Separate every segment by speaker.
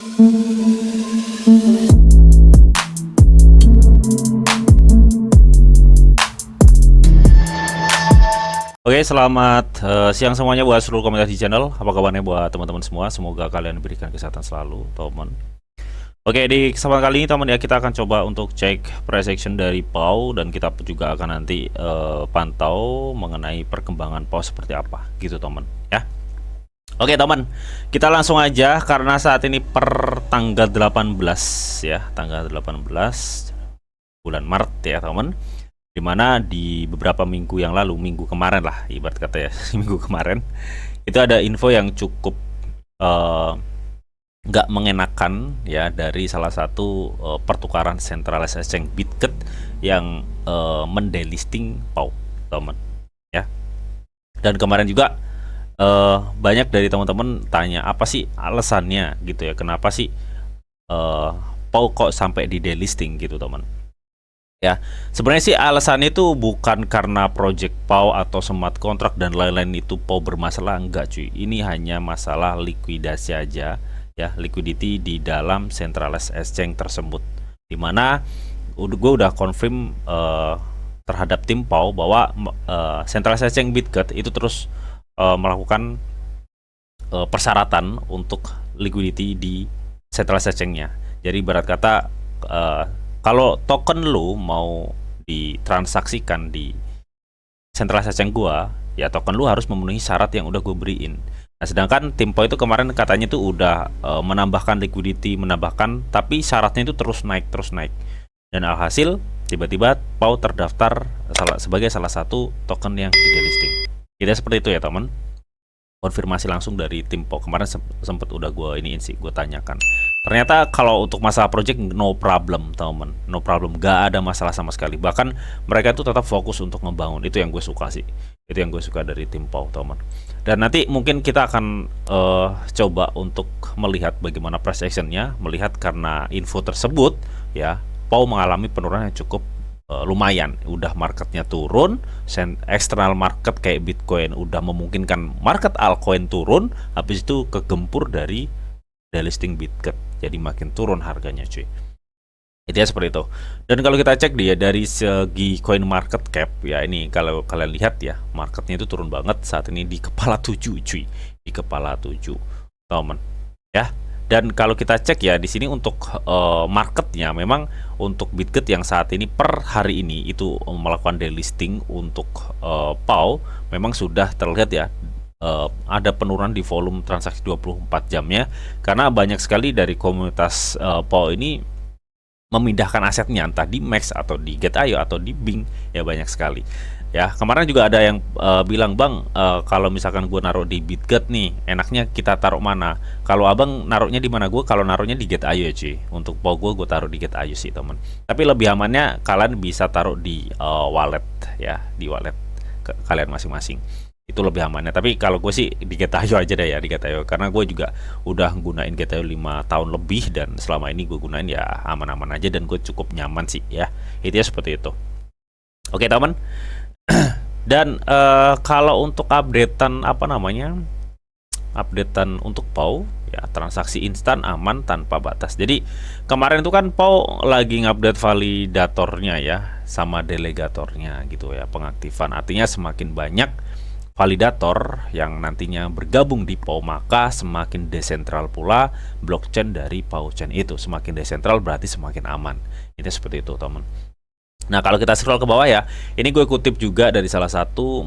Speaker 1: Oke, selamat siang semuanya buat seluruh komunitas di channel. Apa kabarnya buat teman-teman semua? Semoga kalian diberikan kesehatan selalu, teman. Oke, di kesempatan kali ini teman ya, kita akan coba untuk cek price action dari PAU, dan kita juga akan nanti pantau mengenai perkembangan PAU seperti apa gitu teman ya. Oke teman, kita langsung aja karena saat ini per tanggal 18 ya, tanggal 18 bulan Maret ya teman. Dimana di beberapa minggu yang lalu, minggu kemarin lah ibarat kata ya, minggu kemarin itu ada info yang cukup nggak mengenakan ya dari salah satu pertukaran centralized exchange Bitget yang mendelisting PAU teman ya. Dan kemarin juga banyak dari teman-teman tanya apa sih alasannya gitu ya, kenapa sih PAU kok sampai di delisting gitu teman ya. Sebenarnya sih alasannya itu bukan karena project PAU atau smart contract dan lain-lain itu PAU bermasalah, enggak cuy. Ini hanya masalah likuidasi aja ya, liquidity di dalam centralized exchange tersebut, dimana gue udah confirm terhadap tim PAU bahwa centralized exchange Bitget itu terus melakukan persyaratan untuk liquidity di centralized exchange-nya. Jadi berat kata kalau token lu mau ditransaksikan di centralized exchange gua, ya token lu harus memenuhi syarat yang udah gue beriin. Nah, sedangkan tim PAU itu kemarin katanya tuh udah menambahkan liquidity, tapi syaratnya itu terus naik. Dan alhasil tiba-tiba PAU terdaftar sebagai salah satu token yang di delisting. Tidak seperti itu ya teman. Konfirmasi langsung dari tim PAU kemarin sempet udah gue gue tanyakan. Ternyata kalau untuk masalah project no problem teman, no problem, gak ada masalah sama sekali. Bahkan mereka itu tetap fokus untuk membangun. Itu yang gue suka sih. Itu yang gue suka dari tim PAU teman. Dan nanti mungkin kita akan coba untuk melihat bagaimana price action-nya, melihat karena info tersebut ya, PAU mengalami penurunan yang cukup lumayan. Udah marketnya turun, eksternal market kayak Bitcoin udah memungkinkan market altcoin turun, habis itu kegempur dari delisting Bitget, jadi makin turun harganya cuy. Itu ya seperti itu. Dan kalau kita cek dia dari segi coin market cap ya, ini kalau kalian lihat ya, marketnya itu turun banget saat ini di kepala 7 cuy, di kepala 7 teman ya. Dan kalau kita cek ya di sini untuk marketnya, memang untuk Bitget yang saat ini per hari ini itu melakukan delisting untuk PAU, memang sudah terlihat ya ada penurunan di volume transaksi 24 jamnya, karena banyak sekali dari komunitas PAU ini memindahkan asetnya entah di Max atau di Get.io atau di Bing ya, banyak sekali. Ya, kemarin juga ada yang bilang, "Bang, kalau misalkan gue naruh di Bitget nih, enaknya kita taruh mana?" Kalau abang naruhnya di mana? Gue kalau naruhnya di Get.io ya cuy. Untuk PAU gue taruh di Get.io sih teman. Tapi lebih amannya kalian bisa taruh di wallet ya, di wallet kalian masing-masing. Itu lebih amannya. Tapi kalau gue sih di Get.io aja deh ya, di Get.io. Karena gue juga udah gunain Get.io 5 tahun lebih, dan selama ini gue gunain ya aman-aman aja, dan gue cukup nyaman sih ya. Itu ya seperti itu. Oke teman. Dan kalau untuk updatean updatean untuk PAU ya, transaksi instan, aman, tanpa batas. Jadi kemarin itu kan PAU lagi ngupdate validatornya ya, sama delegatornya gitu ya, pengaktifan. Artinya semakin banyak validator yang nantinya bergabung di PAU, maka semakin desentral pula blockchain dari PAU chain itu. Semakin desentral berarti semakin aman. Itu seperti itu teman. Nah, kalau kita scroll ke bawah ya, ini gue kutip juga dari salah satu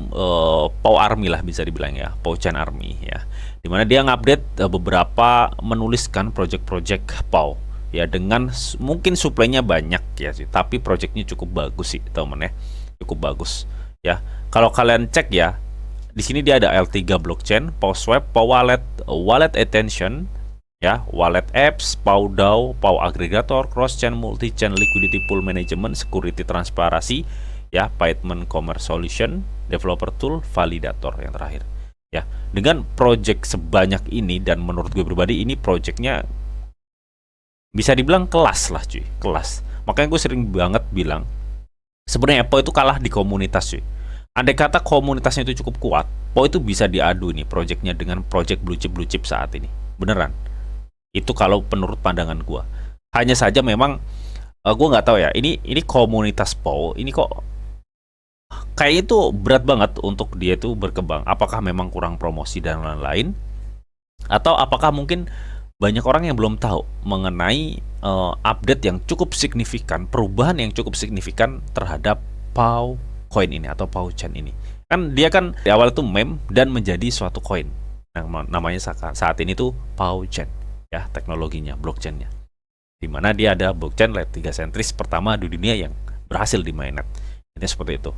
Speaker 1: PAU Army lah bisa dibilang ya, PAU Chain Army ya, dimana dia ngupdate beberapa, menuliskan project-project PAU ya, dengan mungkin supply-nya banyak ya sih, tapi projectnya cukup bagus sih temen ya, cukup bagus ya. Kalau kalian cek ya, di sini dia ada L3 blockchain, PAU Swap, PAU Wallet, Wallet Attention ya, wallet apps, PAU DAO, PAU aggregator, cross chain, multi chain, liquidity pool management, security transparansi ya, payment commerce solution, developer tool, validator yang terakhir ya. Dengan project sebanyak ini, dan menurut gue pribadi ini projectnya bisa dibilang kelas lah cuy, kelas. Makanya gue sering banget bilang sebenarnya PAU itu kalah di komunitas cuy. Andai kata komunitasnya itu cukup kuat, PAU itu bisa diadu nih projectnya dengan project blue chip saat ini, beneran. Itu kalau menurut pandangan gua. Hanya saja memang gua nggak tahu ya. Ini komunitas PAW ini kok kayaknya itu berat banget untuk dia itu berkembang. Apakah memang kurang promosi dan lain-lain? Atau apakah mungkin banyak orang yang belum tahu mengenai update yang cukup signifikan, perubahan yang cukup signifikan terhadap PAW coin ini atau PAW chain ini. Kan dia kan di awal itu meme dan menjadi suatu coin. Namanya saat ini tuh PAW chain ya, teknologinya, blockchainnya. Di mana dia ada blockchain layer 3 sentris pertama di dunia yang berhasil di mainnet. Ini seperti itu.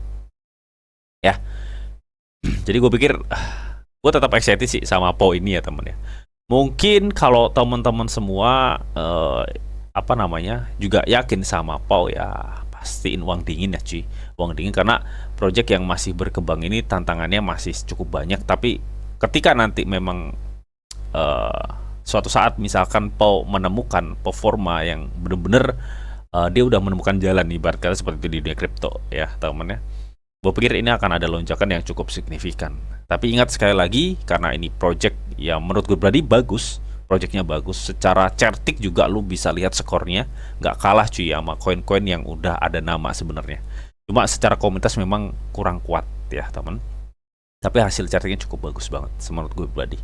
Speaker 1: Ya. Jadi gue pikir gue tetap excited sih sama PAW ini ya temen ya. Mungkin kalau teman-teman semua juga yakin sama PAW ya, pastiin uang dingin ya cuy. Uang dingin karena project yang masih berkembang ini tantangannya masih cukup banyak. Tapi ketika nanti memang suatu saat misalkan PAW menemukan performa yang benar-benar dia udah menemukan jalan ibarat kata seperti itu di dunia kripto ya teman ya. Gue pikir ini akan ada lonjakan yang cukup signifikan. Tapi ingat sekali lagi, karena ini project yang menurut gue pribadi bagus, projectnya bagus. Secara certik juga lu bisa lihat skornya, nggak kalah cuy sama koin-koin yang udah ada nama sebenarnya. Cuma secara komunitas memang kurang kuat ya teman. Tapi hasil certiknya cukup bagus banget, menurut gue pribadi.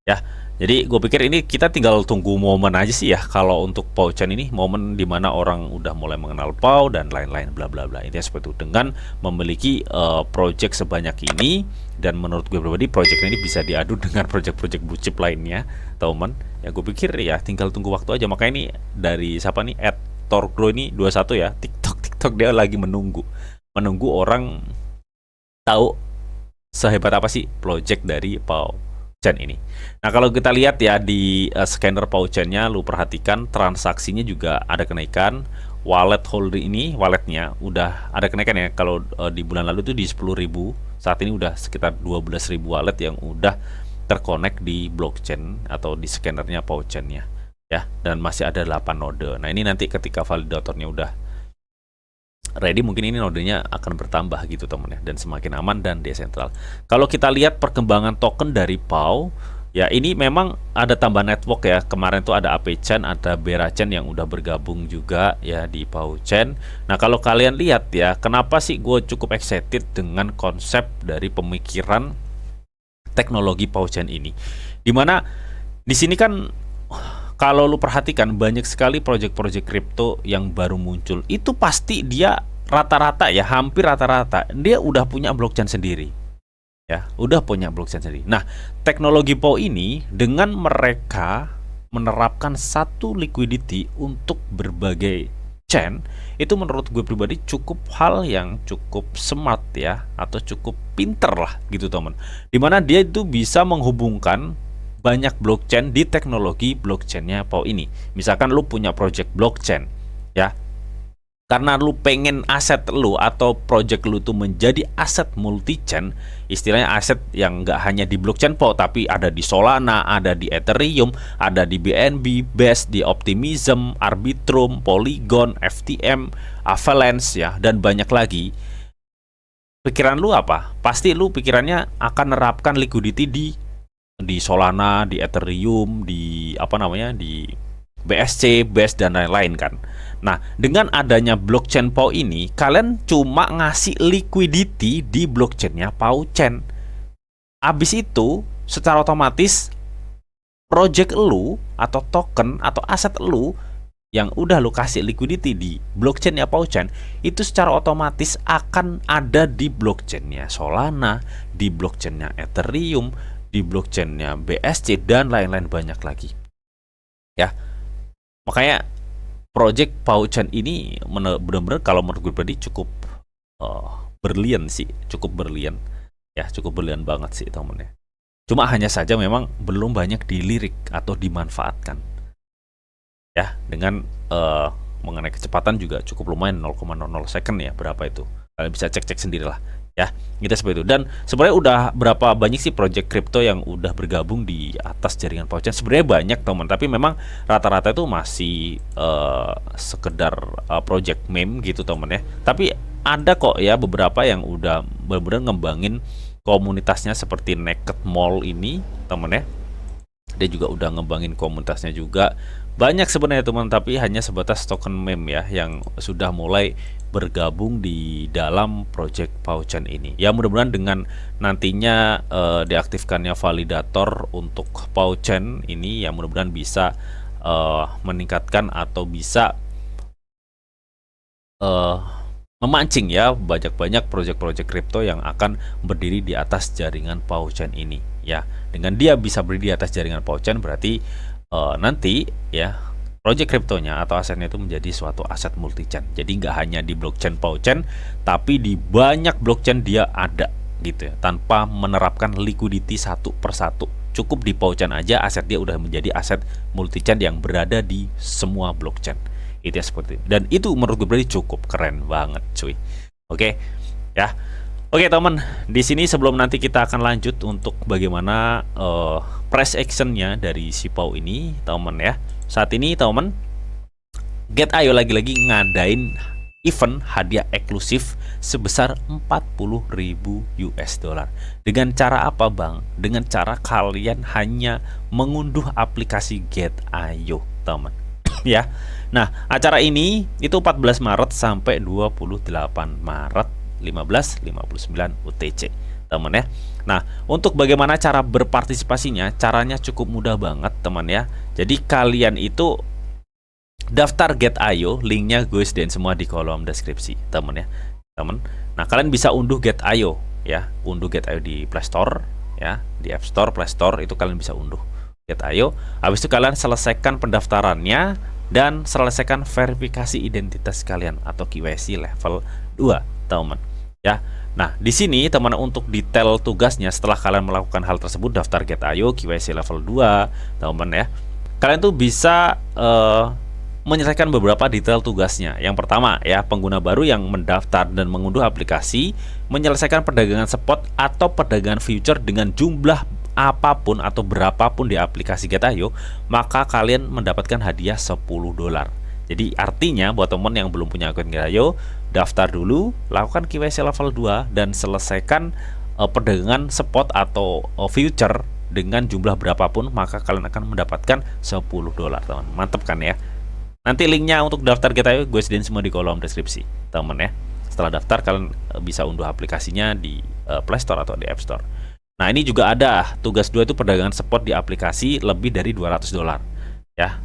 Speaker 1: Ya, jadi gue pikir ini kita tinggal tunggu momen aja sih ya. Kalau untuk PAW chain ini momen dimana orang udah mulai mengenal PAW dan lain-lain bla bla bla. Intinya seperti itu. Dengan memiliki project sebanyak ini, dan menurut gue pribadi project ini bisa diadu dengan project-project blue chip lainnya, teman. Ya gue pikir ya tinggal tunggu waktu aja. Makanya ini dari siapa nih? @torgrow ini 21 ya. TikTok dia lagi menunggu orang tahu sehebat apa sih project dari PAW chain ini. Nah kalau kita lihat ya di scanner PAW chain-nya, lu perhatikan transaksinya juga ada kenaikan. Wallet holder ini, walletnya udah ada kenaikan ya. Kalau di bulan lalu itu di 10.000, saat ini udah sekitar 12.000 wallet yang udah terkonek di blockchain atau di scannernya PAW chain-nya ya. Dan masih ada 8 node. Nah ini nanti ketika validatornya udah ready, mungkin ini nodenya akan bertambah gitu teman ya, dan semakin aman dan desentral. Kalau kita lihat perkembangan token dari PAW ya, ini memang ada tambah network ya. Kemarin tuh ada AP Chain, ada Bera Chain yang udah bergabung juga ya di PAW Chain. Nah kalau kalian lihat ya, kenapa sih gue cukup excited dengan konsep dari pemikiran teknologi PAW Chain ini, dimana di sini kan kalau lu perhatikan banyak sekali project-project kripto yang baru muncul, itu pasti dia rata-rata ya, hampir rata-rata dia udah punya blockchain sendiri. Ya, udah punya blockchain sendiri. Nah, teknologi PAW ini dengan mereka menerapkan satu liquidity untuk berbagai chain, itu menurut gue pribadi cukup hal yang cukup smart ya, atau cukup pinter lah gitu teman. Dimana dia itu bisa menghubungkan banyak blockchain di teknologi blockchainnya PAW ini. Misalkan lu punya project blockchain ya, karena lu pengen aset lu atau project lu tuh menjadi aset multi chain, istilahnya aset yang nggak hanya di blockchain PAW tapi ada di Solana, ada di Ethereum, ada di BNB, Base, di Optimism, Arbitrum, Polygon, FTM, Avalanche ya, dan banyak lagi. Pikiran lu apa? Pasti lu pikirannya akan nerapkan liquidity di Solana, di Ethereum, di di BSC, Base dan lain-lain kan. Nah, dengan adanya blockchain PAW ini, kalian cuma ngasih liquidity di blockchainnya PAW Chain. Abis itu, secara otomatis project lu atau token atau aset lu yang udah lu kasih liquidity di blockchainnya PAW Chain, itu secara otomatis akan ada di blockchainnya Solana, di blockchainnya Ethereum, di blockchainnya BSC dan lain-lain banyak lagi ya. Makanya project PAW Chain ini benar-benar kalau menurut gue pribadi cukup berlian sih, cukup berlian ya, cukup berlian banget sih temen ya. Cuma hanya saja memang belum banyak dilirik atau dimanfaatkan ya, dengan mengenai kecepatan juga cukup lumayan, 0,00 second ya, berapa itu kalian bisa cek-cek sendirilah ya, kita seperti itu. Dan sebenarnya udah berapa banyak sih project crypto yang udah bergabung di atas jaringan PAW Chain? Sebenarnya banyak teman, tapi memang rata-rata itu masih sekedar project meme gitu teman ya. Tapi ada kok ya beberapa yang udah benar-benar ngembangin komunitasnya, seperti Naked Mall ini teman ya. Dia juga udah ngembangin komunitasnya juga. Banyak sebenarnya teman, tapi hanya sebatas token meme ya yang sudah mulai bergabung di dalam project Pauchen ini. Ya mudah-mudahan dengan nantinya diaktifkannya validator untuk Pauchen ini, ya mudah-mudahan bisa meningkatkan atau bisa memancing ya banyak-banyak project-project kripto yang akan berdiri di atas jaringan Pauchen ini ya. Dengan dia bisa berdiri di atas jaringan Pauchen, berarti nanti ya project kriptonya atau asetnya itu menjadi suatu aset multi-chain. Jadi nggak hanya di blockchain Pauchen, tapi di banyak blockchain dia ada gitu ya, tanpa menerapkan liquidity satu persatu. Cukup di Pauchen aja aset dia udah menjadi aset multi-chain yang berada di semua blockchain. Itu ya seperti itu. Dan itu menurut gue berarti cukup keren banget cuy. Oke ya. Oke teman, di sini sebelum nanti kita akan lanjut untuk bagaimana price actionnya dari si Pau ini, teman ya. Saat ini teman, Get.io lagi-lagi ngadain event hadiah eksklusif sebesar 40.000 US dollar. Dengan cara apa bang? Dengan cara kalian hanya mengunduh aplikasi Get.io teman ya. Nah acara ini itu 14 Maret sampai 28 Maret 15:59 UTC teman ya. Nah untuk bagaimana cara berpartisipasinya, caranya cukup mudah banget teman ya. Jadi kalian itu daftar Get.io, linknya gue sediain semua di kolom deskripsi teman ya teman. Nah kalian bisa unduh Get.io ya, unduh Get.io di Play Store ya, di App Store, Play Store itu kalian bisa unduh Get.io. Habis itu kalian selesaikan pendaftarannya dan selesaikan verifikasi identitas kalian atau KYC level 2 teman ya. Nah di sini teman, untuk detail tugasnya setelah kalian melakukan hal tersebut, daftar Get.io, KYC level 2 teman ya, kalian tuh bisa menyelesaikan beberapa detail tugasnya. Yang pertama ya, pengguna baru yang mendaftar dan mengunduh aplikasi menyelesaikan perdagangan spot atau perdagangan future dengan jumlah apapun atau berapapun di aplikasi Get.io, maka kalian mendapatkan hadiah 10 dolar. Jadi artinya buat teman yang belum punya akun Get.io, daftar dulu, lakukan KYC level 2 dan selesaikan perdagangan spot atau future dengan jumlah berapapun, maka kalian akan mendapatkan 10 dolar teman. Mantap kan ya. Nanti linknya untuk daftar Get.io gue sediain semua di kolom deskripsi teman ya. Setelah daftar kalian bisa unduh aplikasinya di Play Store atau di App Store. Nah ini juga ada tugas 2 itu perdagangan spot di aplikasi lebih dari 200 dolar ya.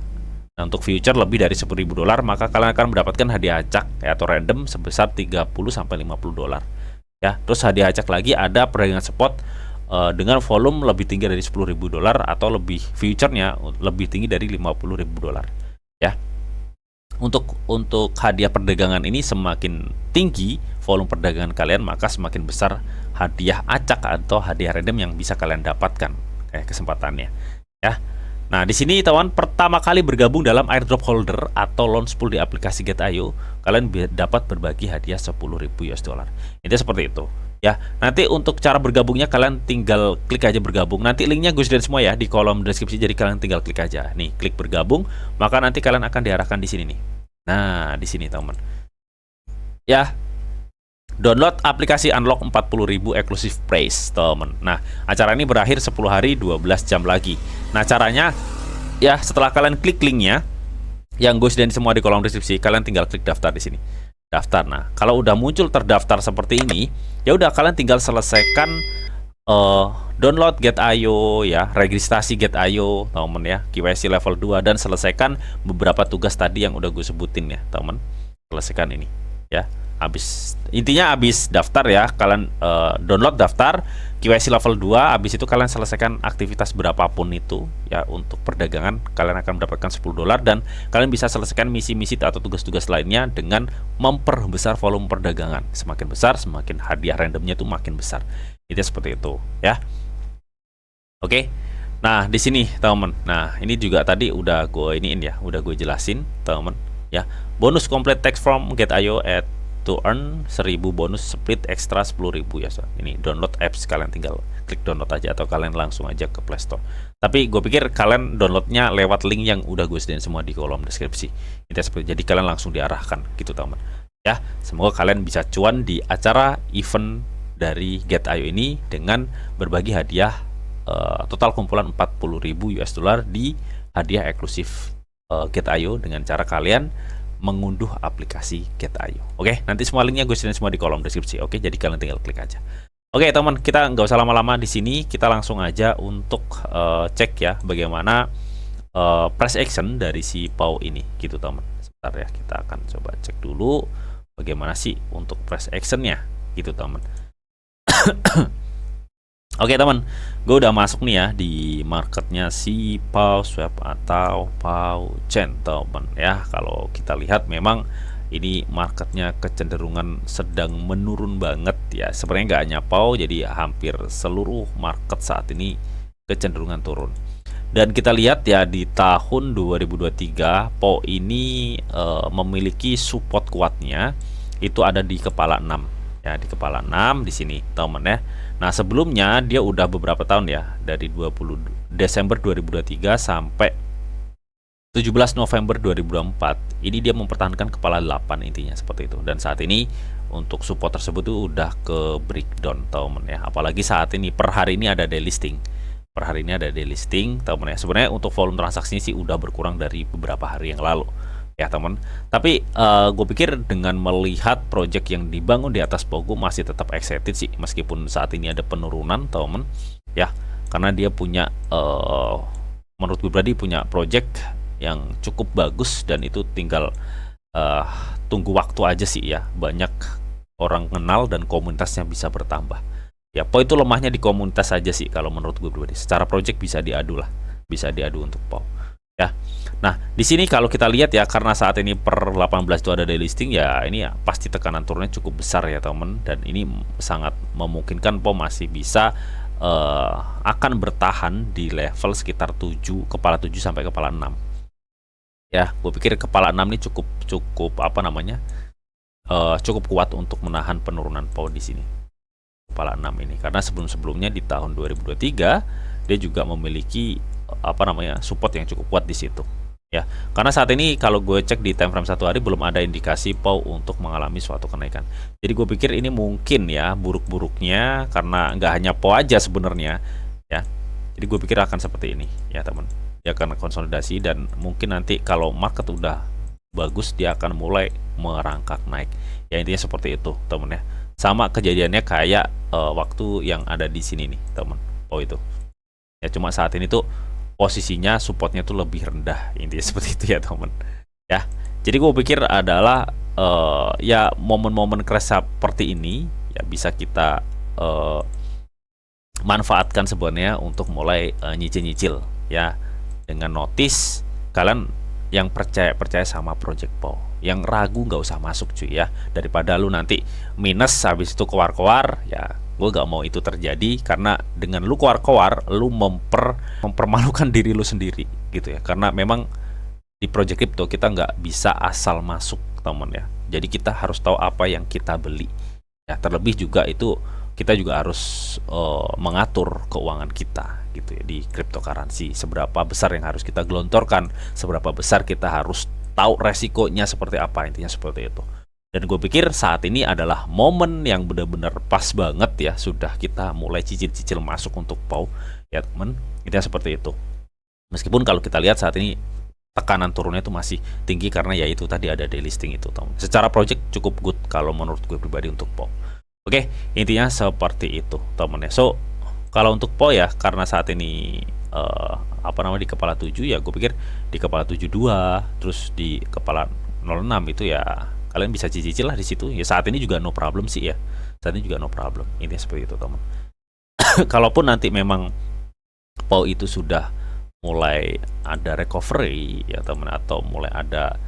Speaker 1: Nah, untuk future lebih dari 10.000 dolar, maka kalian akan mendapatkan hadiah acak ya, atau random sebesar 30 sampai 50 dolar ya. Terus hadiah acak lagi ada perdagangan spot dengan volume lebih tinggi dari 10.000 dolar atau lebih, future-nya lebih tinggi dari 50.000 dolar ya. Untuk hadiah perdagangan ini semakin tinggi volume perdagangan kalian, maka semakin besar hadiah acak atau hadiah random yang bisa kalian dapatkan kesempatannya ya. Nah di sini teman, pertama kali bergabung dalam airdrop holder atau launch pool di aplikasi Get.io, kalian dapat berbagi hadiah 10.000 US dollar. Itu seperti itu ya. Nanti untuk cara bergabungnya kalian tinggal klik aja bergabung. Nanti linknya gue sediain semua ya di kolom deskripsi, jadi kalian tinggal klik aja. Nih klik bergabung, maka nanti kalian akan diarahkan di sini nih. Nah di sini teman ya, download aplikasi unlock 40.000 eksklusif prize teman. Nah acara ini berakhir 10 hari 12 jam lagi. Nah caranya ya, setelah kalian klik linknya yang gue sediain semua di kolom deskripsi, kalian tinggal klik daftar di sini, daftar. Nah kalau udah muncul terdaftar seperti ini, ya udah kalian tinggal selesaikan download Get.io ya, registrasi Get.io teman ya, KYC level 2, dan selesaikan beberapa tugas tadi yang udah gue sebutin ya teman. Selesaikan ini ya. Intinya habis daftar ya, kalian download, daftar, KYC level 2, habis itu kalian selesaikan aktivitas berapapun itu ya untuk perdagangan, kalian akan mendapatkan 10 dolar, dan kalian bisa selesaikan misi-misi atau tugas-tugas lainnya dengan memperbesar volume perdagangan. Semakin besar, semakin hadiah randomnya itu makin besar. Itu seperti itu ya. Oke. Nah, di sini teman. Nah, ini juga tadi udah gue iniin ya, udah gue jelasin teman ya. Bonus complete text from Get.io at to earn 1000 bonus split extra 10.000 ya. So, ini download apps, kalian tinggal klik download aja atau kalian langsung aja ke Play Store. Tapi gue pikir kalian downloadnya lewat link yang udah gue sediain semua di kolom deskripsi. Jadi kalian langsung diarahkan gitu teman ya. Semoga kalian bisa cuan di acara event dari Get.io ini dengan berbagi hadiah total kumpulan 40.000 US dollar di hadiah eksklusif Get.io dengan cara kalian mengunduh aplikasi Get.io. Oke, nanti semua linknya gue sediain semua di kolom deskripsi. Oke, jadi kalian tinggal klik aja. Oke teman, kita nggak usah lama-lama di sini, kita langsung aja untuk cek ya bagaimana price action dari si PAW ini, gitu teman. Sebentar ya, kita akan coba cek dulu bagaimana sih untuk price actionnya, gitu teman. Oke teman, gue udah masuk nih ya di marketnya si PAW Swap atau PAW Chain teman ya. Kalau kita lihat memang ini marketnya kecenderungan sedang menurun banget ya. Sebenarnya nggak hanya PAW, jadi hampir seluruh market saat ini kecenderungan turun. Dan kita lihat ya di tahun 2023 PAW ini memiliki support kuatnya itu ada di kepala 6 ya, di kepala 6 di sini teman ya. Nah sebelumnya dia udah beberapa tahun ya, dari 20 Desember 2023 sampai 17 November 2024 ini dia mempertahankan kepala 8 intinya seperti itu. Dan saat ini untuk support tersebut tuh udah ke breakdown teman ya. Apalagi saat ini per hari ini ada delisting. Per hari ini ada delisting teman ya. Sebenarnya untuk volume transaksinya sih udah berkurang dari beberapa hari yang lalu ya teman. Tapi gue pikir dengan melihat project yang dibangun di atas Pogo masih tetap excited sih, meskipun saat ini ada penurunan teman ya, karena dia punya menurut gue pribadi punya project yang cukup bagus dan itu tinggal tunggu waktu aja sih ya, banyak orang kenal dan komunitasnya bisa bertambah ya. PAW itu lemahnya di komunitas aja sih kalau menurut gue pribadi. Secara project bisa diadu lah, bisa diadu untuk PAW ya. Nah di sini kalau kita lihat ya, karena saat ini per 18 itu ada delisting ya, ini ya pasti tekanan turunnya cukup besar ya teman, dan ini sangat memungkinkan PAW masih bisa akan bertahan di level sekitar kepala 7 sampai kepala 6 ya. Gue pikir kepala 6 ini cukup apa namanya, cukup kuat untuk menahan penurunan PAW di sini kepala 6 ini, karena sebelumnya di tahun 2023 dia juga memiliki apa namanya support yang cukup kuat di situ ya. Karena saat ini kalau gue cek di time frame 1 hari belum ada indikasi PAW untuk mengalami suatu kenaikan. Jadi gue pikir ini mungkin ya buruk-buruknya karena nggak hanya PAW aja sebenarnya ya. Jadi gue pikir akan seperti ini ya teman. Dia akan konsolidasi dan mungkin nanti kalau market udah bagus dia akan mulai merangkak naik ya, intinya seperti itu temen ya. Sama kejadiannya kayak waktu yang ada di sini nih temen, PAW itu ya, cuma saat ini tuh posisinya supportnya tuh lebih rendah, intinya seperti itu ya temen ya. Jadi gue pikir adalah ya momen-momen crash seperti ini ya bisa kita manfaatkan sebenarnya untuk mulai nyicil-nyicil ya, dengan notice kalian yang percaya sama project PAW, yang ragu nggak usah masuk cuy ya, daripada lu nanti minus habis itu keluar ya. Gue gak mau itu terjadi, karena dengan lu keluar lu mempermalukan diri lu sendiri gitu ya, karena memang di project crypto kita nggak bisa asal masuk teman ya. Jadi kita harus tahu apa yang kita beli ya, terlebih juga itu kita juga harus mengatur keuangan kita gitu ya di cryptocurrency, seberapa besar yang harus kita gelontorkan, seberapa besar kita harus tahu resikonya seperti apa, intinya seperti itu. Dan gue pikir saat ini adalah momen yang benar-benar pas banget ya, sudah kita mulai cicil-cicil masuk untuk PAW ya temen, intinya seperti itu. Meskipun kalau kita lihat saat ini tekanan turunnya itu masih tinggi karena ya itu tadi ada delisting itu temen. Secara project cukup good kalau menurut gue pribadi untuk PAW. Oke, intinya seperti itu temen ya. So kalau untuk PAW ya, karena saat ini apa namanya di kepala 7 ya, gue pikir di kepala 72 terus di kepala 06 itu ya kalian bisa cicil lah di situ ya. Saat ini juga no problem sih ya, saat ini juga no problem, intinya seperti itu teman. Kalaupun nanti memang PAW itu sudah mulai ada recovery ya teman, atau mulai ada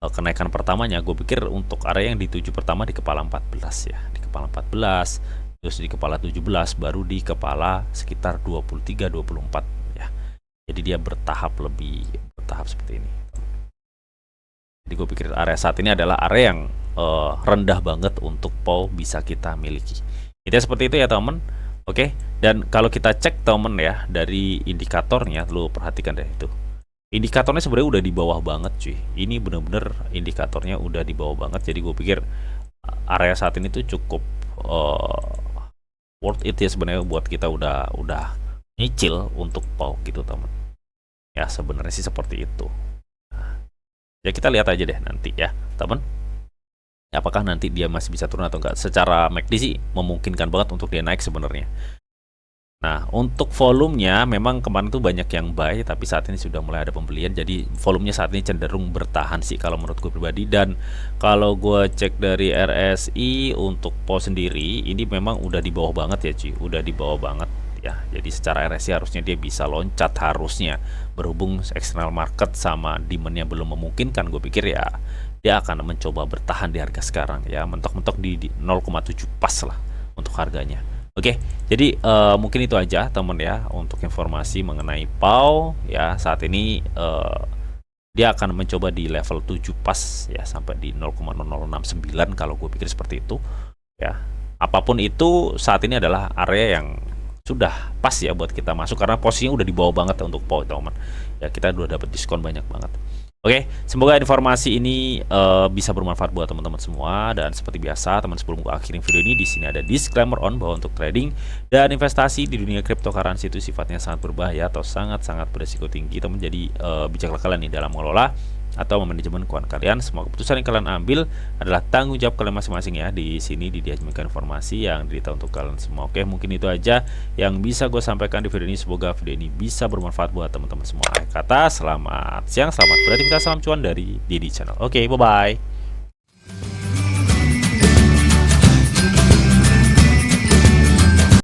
Speaker 1: kenaikan pertamanya, gue pikir untuk area yang dituju pertama di kepala 14 ya, di kepala 14, terus di kepala 17, baru di kepala sekitar 23-24 ya. Jadi dia bertahap seperti ini. Jadi gue pikir area saat ini adalah area yang rendah banget untuk PAW bisa kita miliki. Itu seperti itu ya teman. Oke, dan kalau kita cek teman ya dari indikatornya, lu perhatikan deh itu. Indikatornya sebenarnya udah di bawah banget cuy. Ini bener-bener indikatornya udah di bawah banget. Jadi gue pikir area saat ini tuh cukup worth it ya sebenarnya buat kita udah nyicil untuk PAU gitu teman. Ya sebenarnya sih seperti itu. Nah, ya kita lihat aja deh nanti ya teman. Apakah nanti dia masih bisa turun atau enggak? Secara MACD sih memungkinkan banget untuk dia naik sebenarnya. Nah, untuk volumenya memang kemarin tuh banyak yang buy, tapi saat ini sudah mulai ada pembelian. Jadi volumenya saat ini cenderung bertahan sih kalau menurut gue pribadi. Dan kalau gue cek dari RSI untuk PO sendiri, ini memang udah di bawah banget ya cuy, udah di bawah banget ya. Jadi secara RSI harusnya dia bisa loncat harusnya. Berhubung external market sama demandnya belum memungkinkan, gue pikir ya dia akan mencoba bertahan di harga sekarang ya, mentok-mentok di 0,7 pas lah untuk harganya. Oke, jadi mungkin itu aja teman ya untuk informasi mengenai PAU ya. Saat ini dia akan mencoba di level 7 pas ya sampai di 0,0069 kalau gue pikir seperti itu ya. Apapun itu saat ini adalah area yang sudah pas ya buat kita masuk karena posisinya udah di bawah banget untuk PAU teman. Ya kita udah dapat diskon banyak banget. Oke, semoga informasi ini bisa bermanfaat buat teman-teman semua. Dan seperti biasa, teman, sebelum gue akhirin video ini, di sini ada disclaimer on bahwa untuk trading dan investasi di dunia cryptocurrency itu sifatnya sangat berbahaya atau sangat-sangat berisiko tinggi. Teman, jadi bijaklah kalian nih dalam mengelola atau manajemen keuangan kalian. Semua keputusan yang kalian ambil adalah tanggung jawab kalian masing-masing ya. Di sini dijaminkan informasi yang dirita untuk kalian semua. Oke, mungkin itu aja yang bisa gue sampaikan di video ini. Semoga video ini bisa bermanfaat buat teman-teman semua. Akhir kata, selamat siang, selamat beraktivitas, salam cuan dari Didi Channel. Oke, bye-bye.